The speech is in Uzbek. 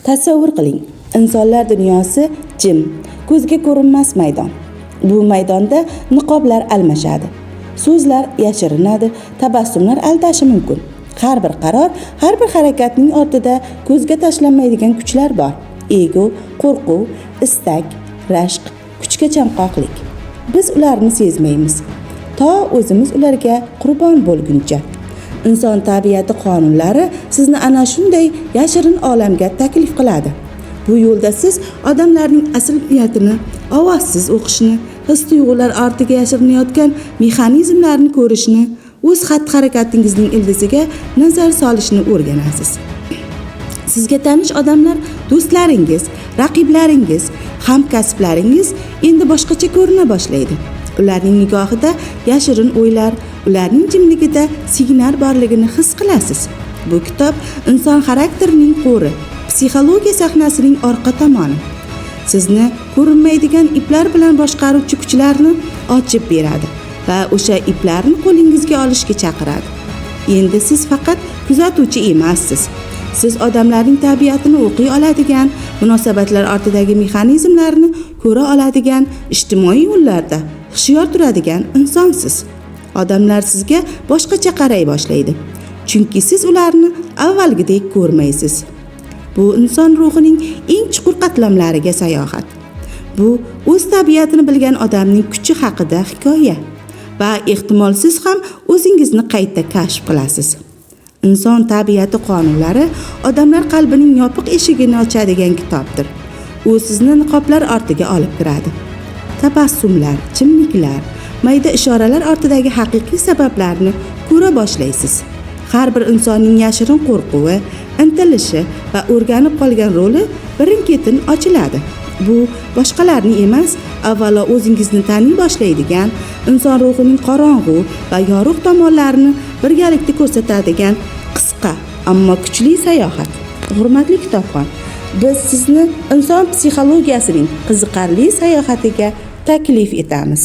Tasavvur qiling, insonlar dunyosi jim, ko'zga ko'rinmas maydon. Bu maydonda niqoblar almashadi, so'zlar yashirinadi, tabassumlar aldashi mumkin. Har bir qaror, har bir harakatning ortida ko'zga tashlanmaydigan kuchlar bor. Ego, qo'rquv, istak, rashq, kuchga chanqoqlik. Biz ularni sezmaymiz, to o'zimiz ularga qurbon bo'lguncha. Inson tabiati qonunlari sizni ana shunday yashirin olamga taklif qiladi. Bu yo'lda siz odamlarning asl niyatini ovozsiz o'qishni, his-tuyg'ular ortiga yashirinayotgan mexanizmlarni ko'rishni, o'z xatti-harakatingizning ildiziga nazar solishni o'rganasiz. Sizga tanish odamlar, do'stlaringiz, raqiblaringiz, hamkasblaringiz endi boshqacha ko'rina boshlaydi. Ularning nigohida yashirin o'ylar, ularning jimligida signar borligini his qilasiz. Bu kitob inson xarakterining qo'ri, psixologiya sahnasining orqa tomoni. Sizni ko'rinmaydigan iplar bilan boshqaruvchi kuchlarni ochib beradi va o'sha iplarni qo'lingizga olishga chaqiradi. Endi siz faqat kuzatuvchi emassiz. Siz odamlarning tabiatini o'qiy oladigan, munosabatlar ortidagi mexanizmlarni ko'ra oladigan, ijtimoiy yo'llarda hushyor turadigan insonsiz. Odamlar sizga boshqacha qaray boshlaydi, chunki siz ularni avvalgidek ko'rmaysiz. Bu inson ruhining eng chuqur qatlamlariga sayohat. Bu o'z tabiatini bilgan odamning kuchi haqida hikoya va ehtimol siz ham o'zingizni qayta kashf qilasiz. Inson tabiati qonunlari odamlar qalbining yopiq eshigini ochadigan kitobdir. U sizni niqoblar ortiga olib kiradi. Tabassumlar, jimliklar, mayda ishoralar ortidagi haqiqiy sabablarni ko'ra boshlaysiz. Har bir insonning yashirin qo'rquvi, intilishi va o'rganib qolgan roli birin-ketin ochiladi. Bu boshqalarni emas, avvalo o'zingizni taniy boshlaydigan, inson ruhining qorong'u va yorug' tomonlarini birgalikda ko'rsatadigan qisqa, ammo kuchli sayohat. Hurmatli kitobxon, biz sizni inson psixologiyasining qiziqarli sayohatiga taklif etamiz.